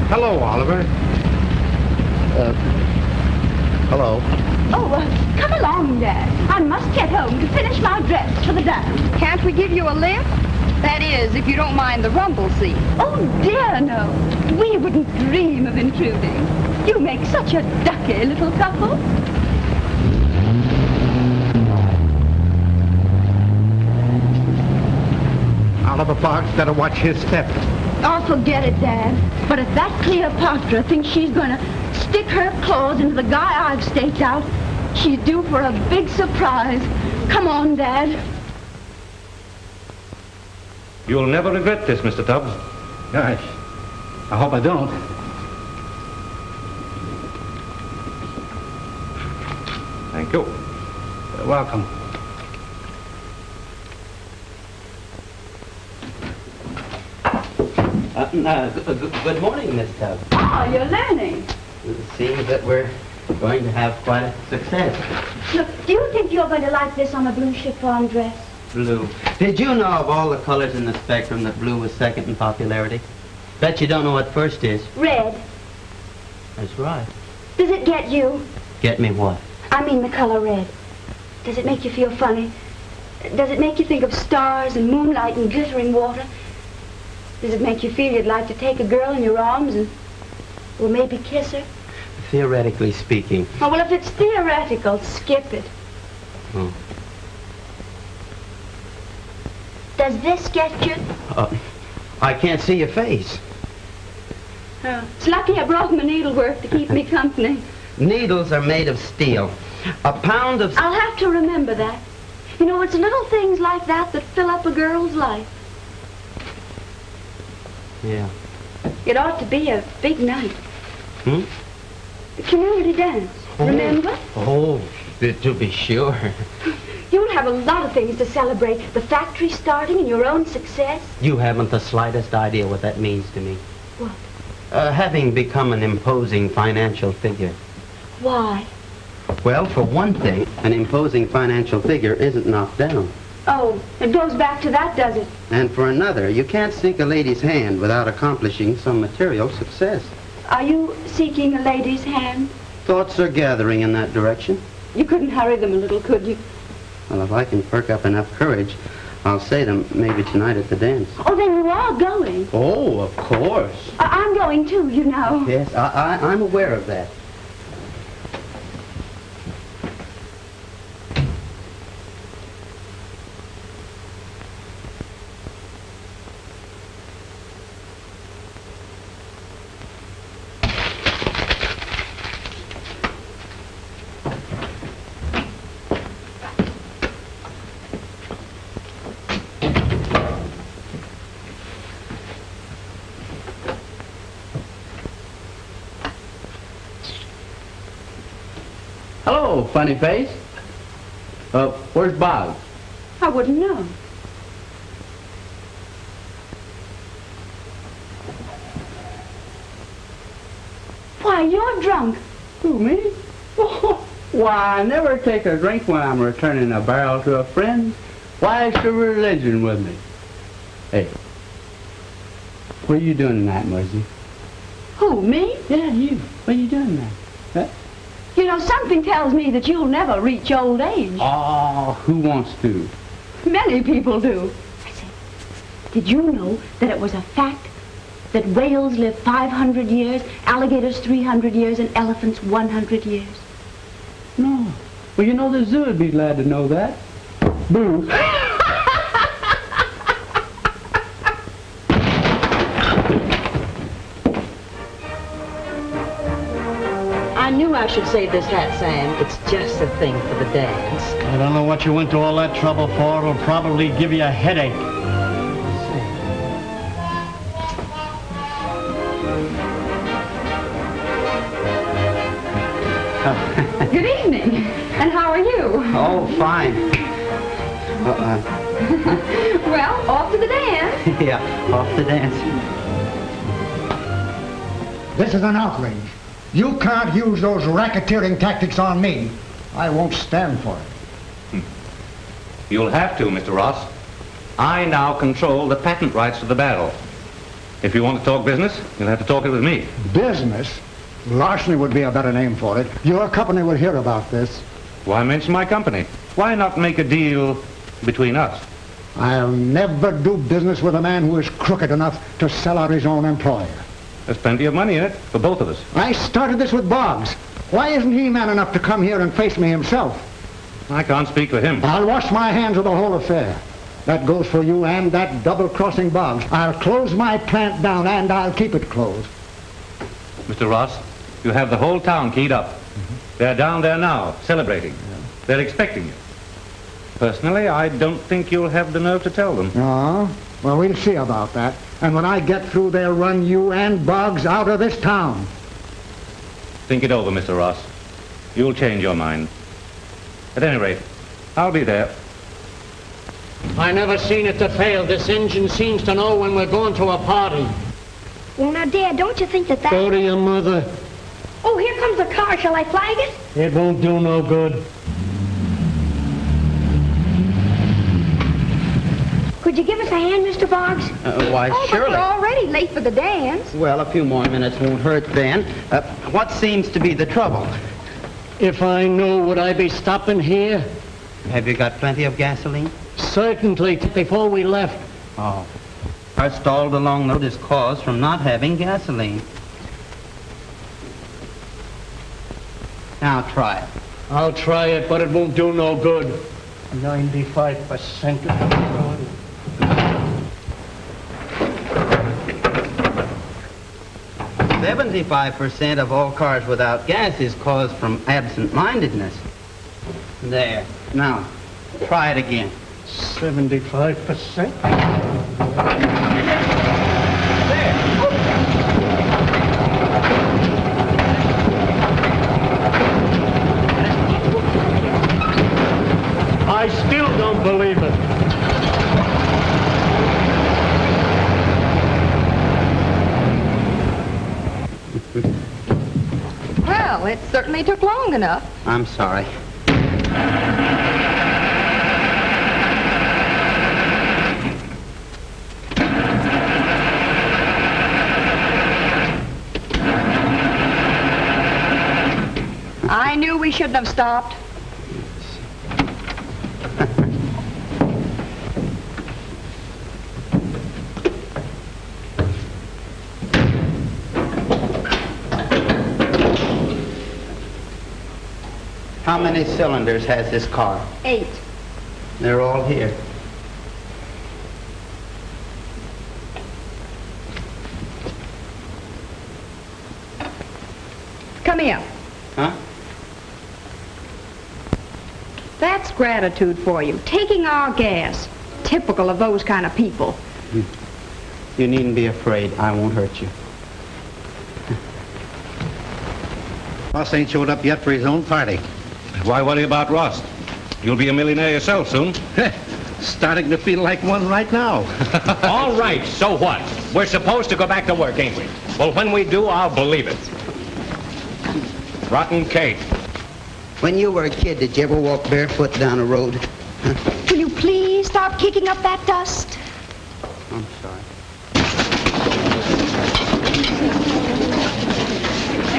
Hello, Oliver. Hello. Oh, come along, Dad. I must get home to finish my dress for the dance. Can't we give you a lift? That is, if you don't mind the rumble seat. Oh, dear, no. We wouldn't dream of intruding. You make such a ducky little couple. Oliver Boggs better watch his step. Oh, forget it, Dad. But if that Cleopatra thinks she's going to stick her claws into the guy I've staked out, she's due for a big surprise. Come on, Dad. You'll never regret this, Mr. Tubbs. Gosh, I hope I don't. Thank you. You're welcome. Good morning, Miss Tubbs. Oh, you're learning. It seems that we're going to have quite a success. Look, do you think you're going to like this on a blue chiffon dress? Blue. Did you know of all the colors in the spectrum that blue was second in popularity? Bet you don't know what first is. Red. That's right. Does it get you? Get me what? I mean the color red. Does it make you feel funny? Does it make you think of stars and moonlight and glittering water? Does it make you feel you'd like to take a girl in your arms and, well, maybe kiss her? Theoretically speaking. Oh, well, if it's theoretical, skip it. Oh. Does this get you? I can't see your face. Oh, it's lucky I brought my needlework to keep me company. Needles are made of steel. A pound of... I'll have to remember that. You know, it's little things like that that fill up a girl's life. Yeah. It ought to be a big night. Hmm? The community dance, remember? Oh, to be sure. You'll have a lot of things to celebrate. The factory starting and your own success. You haven't the slightest idea what that means to me. What? Having become an imposing financial figure. Why? Well, for one thing, an imposing financial figure isn't knocked down. Oh, it goes back to that, does it? And for another, you can't seek a lady's hand without accomplishing some material success. Are you seeking a lady's hand? Thoughts are gathering in that direction. You couldn't hurry them a little, could you? Well, if I can perk up enough courage, I'll say them maybe tonight at the dance. Oh, then you are going. Oh, of course. I'm going too, you know. Yes, I'm aware of that. Hello, funny face. Where's Boggs? I wouldn't know. Why, you're drunk. Who, me? Why, I never take a drink when I'm returning a barrel to a friend. Why, it's a religion with me. Hey, what are you doing tonight, Muzzy? Who, me? Yeah, you. What are you doing tonight? Huh? You know, something tells me that you'll never reach old age. Oh, who wants to? Many people do. I say, did you know that it was a fact that whales live 500 years, alligators 300 years, and elephants 100 years? No. Well, you know, the zoo would be glad to know that. Boo. I knew I should save this hat, Sam. It's just the thing for the dance. I don't know what you went to all that trouble for. It'll probably give you a headache. Good evening. And how are you? Oh, fine. Well, off to the dance. Yeah, off the dance. This is an outrage. You can't use those racketeering tactics on me. I won't stand for it. You'll have to, Mr. Ross. I now control the patent rights to the barrel. If you want to talk business, you'll have to talk it with me. Business? Larceny would be a better name for it. Your company would hear about this. Why mention my company? Why not make a deal between us? I'll never do business with a man who is crooked enough to sell out his own employer. There's plenty of money in it for both of us. I started this with Boggs. Why isn't he man enough to come here and face me himself? I can't speak for him. I'll wash my hands of the whole affair. That goes for you and that double-crossing Boggs. I'll close my plant down and I'll keep it closed. Mr. Ross, you have the whole town keyed up. They're down there now, celebrating. They're expecting you. Personally, I don't think you'll have the nerve to tell them. Oh? Well, we'll see about that. And when I get through, they'll run you and Boggs out of this town. Think it over, Mr. Ross. You'll change your mind. At any rate, I'll be there. I never seen it to fail. This engine seems to know when we're going to a party. Well, now, Dad, don't you think that... Go to your mother. Oh, here comes the car. Shall I flag it? It won't do no good. Could you give us a hand, Mr. Boggs? Why, Oh, surely. but we're already late for the dance. Well, a few more minutes won't hurt then. What seems to be the trouble? If I knew, would I be stopping here? Have you got plenty of gasoline? Certainly, before we left. Oh. Our stalled along the road is caused from not having gasoline. Now try it. I'll try it, but it won't do no good. 95%. 75% of all cars without gas is caused from absent-mindedness. There. Now, try it again. 75%. I still don't believe it. Well, it certainly took long enough. I'm sorry. I knew we shouldn't have stopped. How many cylinders has this car? 8. They're all here. Come here. Huh? That's gratitude for you. Taking our gas. Typical of those kind of people. You needn't be afraid. I won't hurt you. Ross ain't showed up yet for his own party. Why worry about Ross? You'll be a millionaire yourself soon. Starting to feel like one right now. All right, so what? We're supposed to go back to work, ain't we? Well, when we do, I'll believe it. Rotten cake. When you were a kid, did you ever walk barefoot down a road? Huh? Will you please stop kicking up that dust? I'm sorry.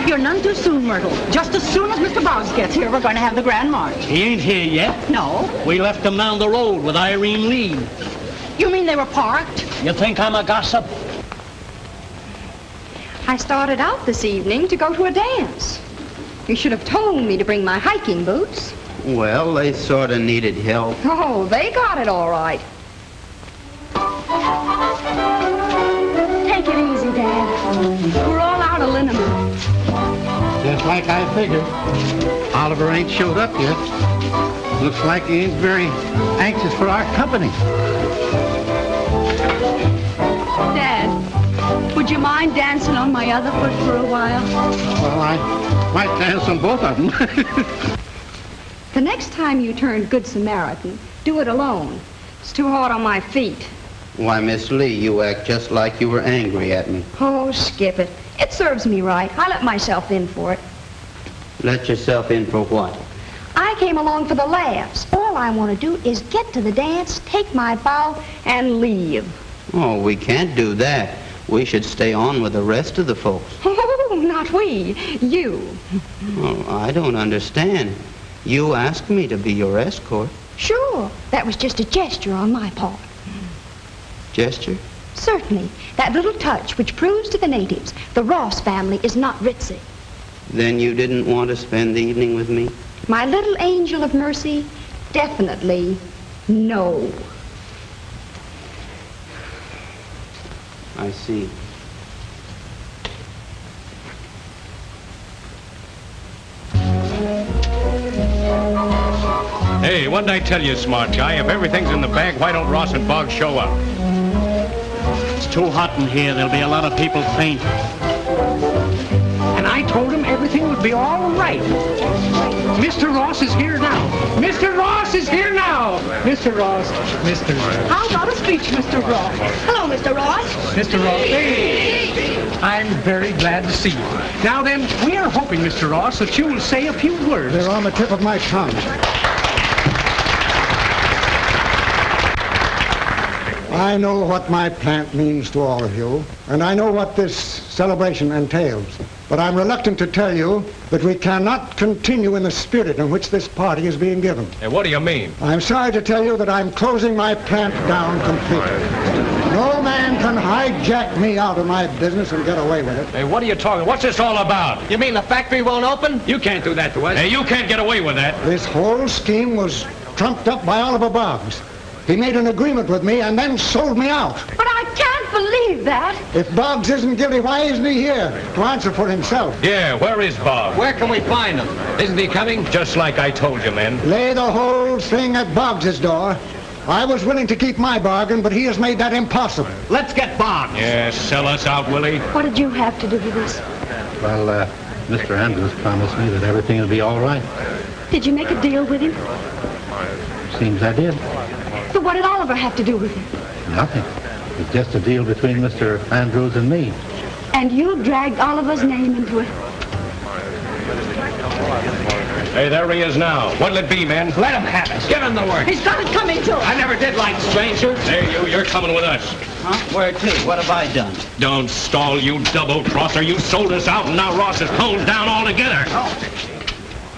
You're none too soon, Myrtle. Just as soon as Mr. Boggs gets here, we're going to have the grand march. He ain't here yet. No. We left him down the road with Irene Lee. You mean they were parked? You think I'm a gossip? I started out this evening to go to a dance. You should have told me to bring my hiking boots. Well, they sort of needed help. Oh, they got it all right. Take it easy, Dad. We're all out of liniment. Just like I figured. Oliver ain't showed up yet. Looks like he ain't very anxious for our company. Dad, would you mind dancing on my other foot for a while? Well, I might dance on both of them. The next time you turn Good Samaritan, do it alone. It's too hard on my feet. Why, Miss Lee, you act just like you were angry at me. Oh, skip it. It serves me right. I let myself in for it. Let yourself in for what? I came along for the laughs. All I want to do is get to the dance, take my bow, and leave. Oh, we can't do that. We should stay on with the rest of the folks. Oh, not we. You. Oh, I don't understand. You asked me to be your escort. Sure. That was just a gesture on my part. Gesture? Certainly. That little touch which proves to the natives the Ross family is not ritzy. Then you didn't want to spend the evening with me? My little angel of mercy, definitely no. I see. Hey, what did I tell you, smart guy? If everything's in the bag, why don't Ross and Boggs show up? It's too hot in here. There'll be a lot of people faint. And I told him everything would be all right. Mr. Ross is here now. Mr. Ross is here now. Mr. Ross. Mr. Ross. How about a speech, Mr. Ross? Hello, Mr. Ross. Mr. Ross. Hey. I'm very glad to see you. Now then, we are hoping, Mr. Ross, that you will say a few words. They're on the tip of my tongue. I know what my plant means to all of you, and I know what this celebration entails. But I'm reluctant to tell you that we cannot continue in the spirit in which this party is being given. Hey, what do you mean? I'm sorry to tell you that I'm closing my plant down completely. No man can hijack me out of my business and get away with it. Hey, what are you talking? What's this all about? You mean the factory won't open? You can't do that to us. Hey, you can't get away with that. This whole scheme was trumped up by Oliver Boggs. He made an agreement with me and then sold me out. But I can't believe that. If Boggs isn't guilty, why isn't he here to answer for himself? Yeah, where is Bob? Where can we find him? Isn't he coming? Just like I told you, men. Lay the whole thing at Boggs' door. I was willing to keep my bargain, but he has made that impossible. Let's get Boggs. Yeah, sell us out, Willie. What did you have to do with this? Well, Mr. Andrews promised me that everything will be all right. Did you make a deal with him? Seems I did. But what did Oliver have to do with it? Nothing. It's just a deal between Mr. Andrews and me. And you dragged Oliver's name into it. Hey, there he is now. What'll it be, men? Let him have it. Give him the work. He's got it coming to us. I never did like strangers. Hey, you're coming with us. Huh? Where to? What have I done? Don't stall, you double-crosser. You sold us out, and now Ross is closed down altogether. Oh.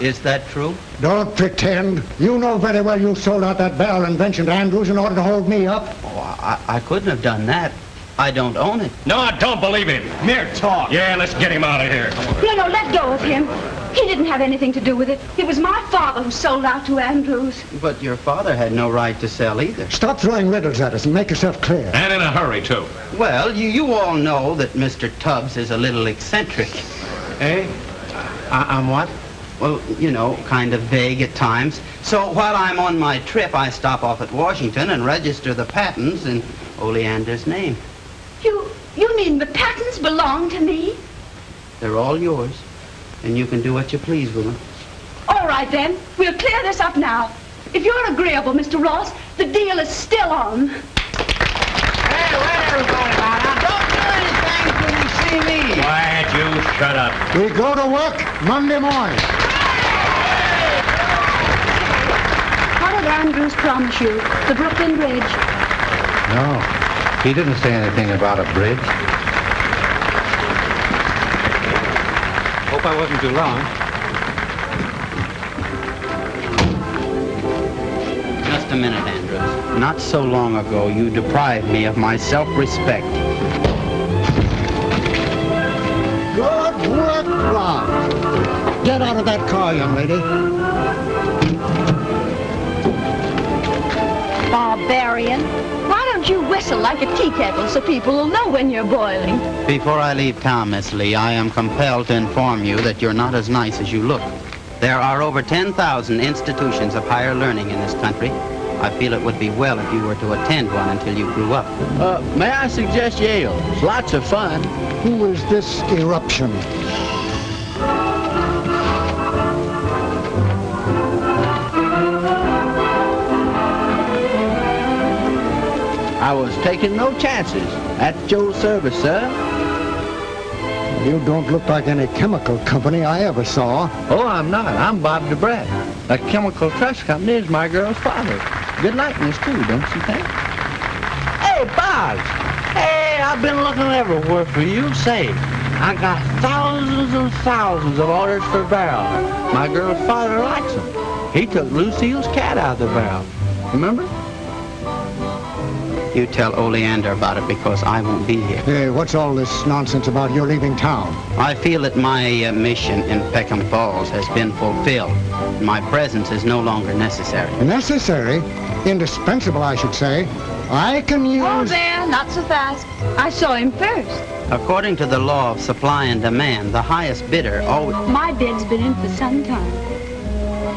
Is that true? Don't pretend. You know very well you sold out that barrel invention to Andrews in order to hold me up. Oh, I couldn't have done that. I don't own it. No, I don't believe him. Mere talk. Yeah, let's get him out of here. No, let go of him. He didn't have anything to do with it. It was my father who sold out to Andrews. But your father had no right to sell either. Stop throwing riddles at us and make yourself clear. And in a hurry, too. Well, you all know that Mr. Tubbs is a little eccentric. Eh? I'm what? Well, you know, kind of vague at times. So while I'm on my trip, I stop off at Washington and register the patents in Oleander's name. You mean the patents belong to me? They're all yours, and you can do what you please with them. All right, then. We'll clear this up now. If you're agreeable, Mr. Ross, the deal is still on. Hey, let everybody lie down. Don't do anything till you see me. Quiet, you shut up. We go to work Monday morning. What did Andrews promise you? The Brooklyn Bridge? No. He didn't say anything about a bridge. Hope I wasn't too long. Just a minute, Andrews. Not so long ago, you deprived me of my self-respect. Good work, Boggs. Get out of that car, young lady. Barbarian. Why don't you whistle like a tea kettle so people will know when you're boiling? Before I leave town, Miss Lee, I am compelled to inform you that you're not as nice as you look. There are over 10,000 institutions of higher learning in this country. I feel it would be well if you were to attend one until you grew up. May I suggest Yale? It's lots of fun. Who is this eruption? I was taking no chances. At Joe's service, sir. You don't look like any chemical company I ever saw. Oh, I'm not. I'm Bob DeBrett. A chemical trust company is my girl's father. Good likeness, too, don't you think? Hey, Boggs. Hey, I've been looking everywhere for you. Say, I got thousands and thousands of orders for barrels. My girl's father likes them. He took Lucille's cat out of the barrel. Remember? You tell Oleander about it because I won't be here. Hey, what's all this nonsense about your leaving town? I feel that my mission in Peckham Falls has been fulfilled. My presence is no longer necessary. Necessary? Indispensable, I should say. I can use... Oh, there, not so fast. I saw him first. According to the law of supply and demand, the highest bidder always... My bid's been in for some time.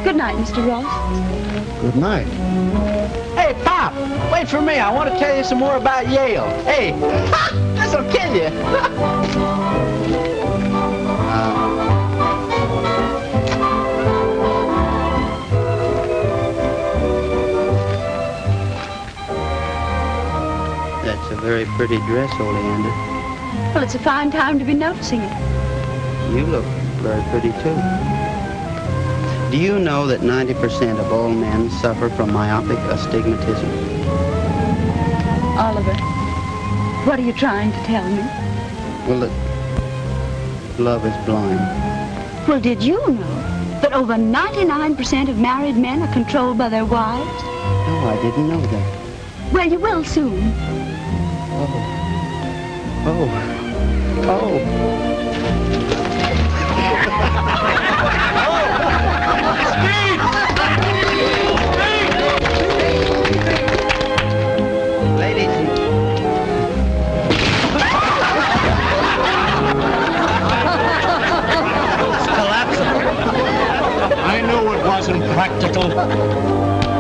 Good night, Mr. Ross. Good night. Hey, Pop, wait for me. I want to tell you some more about Yale. Hey, this'll kill you. That's a very pretty dress, Oleander. Well, it's a fine time to be noticing it. You look very pretty, too. Do you know that 90% of all men suffer from myopic astigmatism? Oliver, what are you trying to tell me? Well, that love is blind. Well, did you know that over 99% of married men are controlled by their wives? No, I didn't know that. Well, you will soon. Ladies and... It's collapsible. I knew it wasn't practical.